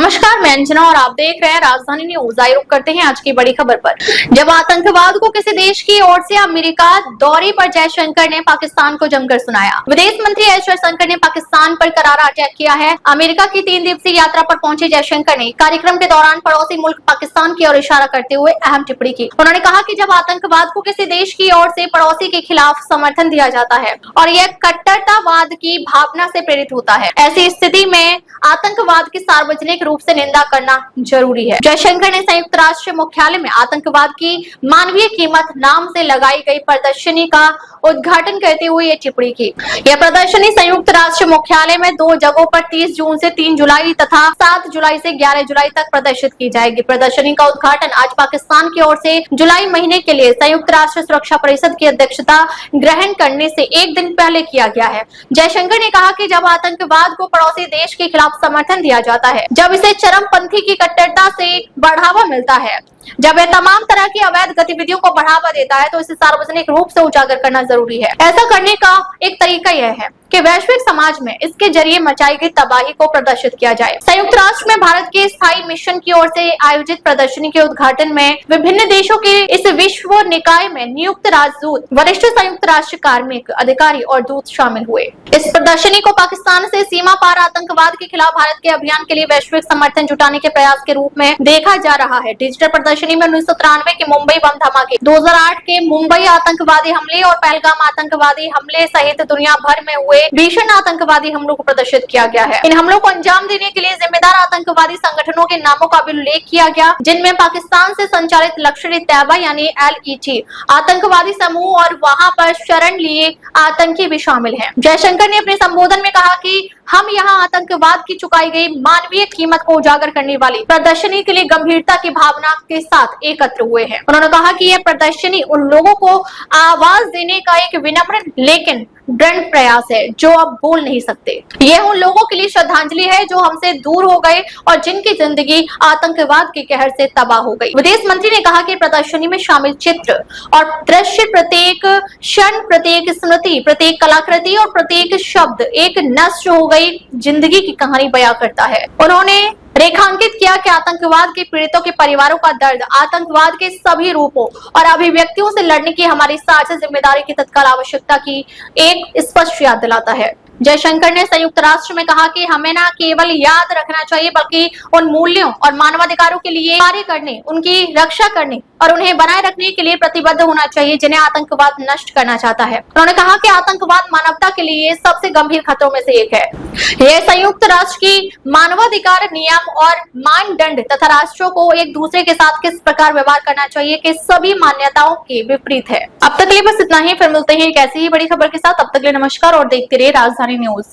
नमस्कार, मैं अंजना और आप देख रहे हैं राजधानी न्यूज। आइए रुक करते हैं आज की बड़ी खबर पर। जब आतंकवाद को किसी देश की ओर से अमेरिका दौरे पर जयशंकर ने पाकिस्तान को जमकर सुनाया। विदेश मंत्री एस जयशंकर ने पाकिस्तान पर करारा अटैक किया है। अमेरिका की 3 दिवसीय यात्रा पर पहुंचे जयशंकर ने कार्यक्रम के दौरान पड़ोसी मुल्क पाकिस्तान की ओर इशारा करते हुए अहम टिप्पणी की। उन्होंने कहा कि जब आतंकवाद को किसी देश की ओर से पड़ोसी के खिलाफ समर्थन दिया जाता है और यह कट्टरतावाद की भावना से प्रेरित होता है, ऐसी स्थिति में आतंकवाद की सार्वजनिक रूप से निंदा करना जरूरी है। जयशंकर ने संयुक्त राष्ट्र मुख्यालय में आतंकवाद की मानवीय कीमत नाम से लगाई गई प्रदर्शनी का उद्घाटन करते हुए ये टिप्पणी की। यह प्रदर्शनी संयुक्त राष्ट्र मुख्यालय में 2 जगहों पर 30 जून से 3 जुलाई तथा 7 जुलाई से 11 जुलाई तक प्रदर्शित की जाएगी। प्रदर्शनी का उद्घाटन आज पाकिस्तान की ओर से जुलाई महीने के लिए संयुक्त राष्ट्र सुरक्षा परिषद की अध्यक्षता ग्रहण करने से एक दिन पहले किया गया है। जयशंकर ने कहा कि जब आतंकवाद को पड़ोसी देश के खिलाफ समर्थन दिया जाता है, जब इसे चरमपंथी की कट्टरता से बढ़ावा मिलता है, जब यह तमाम तरह की अवैध गतिविधियों को बढ़ावा देता है, तो इसे सार्वजनिक रूप से उजागर करना जरूरी है। ऐसा करने का एक तरीका यह है कि वैश्विक समाज में इसके जरिए मचाई गई तबाही को प्रदर्शित किया जाए। संयुक्त राष्ट्र में भारत के स्थायी मिशन की ओर से आयोजित प्रदर्शनी के उद्घाटन में विभिन्न देशों के इस विश्व निकाय में नियुक्त राजदूत, वरिष्ठ संयुक्त राष्ट्र कार्मिक अधिकारी और दूत शामिल हुए। इस प्रदर्शनी को पाकिस्तान से सीमा पार आतंकवाद के खिलाफ भारत के अभियान के लिए वैश्विक समर्थन जुटाने के प्रयास के रूप में देखा जा रहा है। डिजिटल प्रदर्शनी में 1993 के मुंबई बम धमाके, 2008 के मुंबई आतंकवादी हमले और पहलगाम आतंकवादी हमले सहित दुनिया भर में हुए भीषण आतंकवादी हमलों को प्रदर्शित किया गया है। इन हमलों को अंजाम देने के लिए जिम्मेदार आतंकवादी संगठनों के नामों का भी उल्लेख किया गया, जिनमें पाकिस्तान से संचालित लश्कर-ए-तैयबा यानी LET आतंकवादी समूह और वहां पर शरण लिए आतंकी भी शामिल हैं। जयशंकर ने अपने संबोधन में कहा कि हम यहाँ आतंकवाद की चुकाई गई मानवीय कीमत को उजागर करने वाली प्रदर्शनी के लिए गंभीरता की भावना के साथ एकत्र हुए हैं। उन्होंने कहा कि यह प्रदर्शनी उन लोगों को आवाज देने का एक विनम्र लेकिन दृढ़ प्रयास है जो अब बोल नहीं सकते। यह उन लोगों के लिए श्रद्धांजलि है जो हमसे दूर हो गए और जिनकी जिंदगी आतंकवाद के कहर से तबाह हो गई। विदेश मंत्री ने कहा कि प्रदर्शनी में शामिल चित्र और दृश्य प्रत्येक क्षण, प्रत्येक स्मृति, प्रत्येक कलाकृति और प्रत्येक शब्द एक नष्ट हो गई जिंदगी की कहानी बयां करता है। उन्होंने रेखांकित किया कि आतंकवाद के पीड़ितों के परिवारों का दर्द आतंकवाद के सभी रूपों और अभिव्यक्तियों से लड़ने की हमारी साझा जिम्मेदारी की तत्काल आवश्यकता की एक स्पष्ट याद दिलाता है। जयशंकर ने संयुक्त राष्ट्र में कहा कि हमें न केवल याद रखना चाहिए बल्कि उन मूल्यों और मानवाधिकारों के लिए कार्य करने, उनकी रक्षा करने और उन्हें बनाए रखने के लिए प्रतिबद्ध होना चाहिए जिन्हें आतंकवाद नष्ट करना चाहता है। उन्होंने कहा कि आतंकवाद मानवता के लिए सबसे गंभीर खतरों में से एक है। यह संयुक्त राष्ट्र की मानवाधिकार नियम और मानदंड तथा राष्ट्रों को एक दूसरे के साथ किस प्रकार व्यवहार करना चाहिए के सभी मान्यताओं के विपरीत है। अब तक के लिए बस इतना ही, फिर मिलते हैं एक ऐसी ही बड़ी खबर के साथ। अब तक के लिए नमस्कार और देखते रहिए राजधानी न्यूज।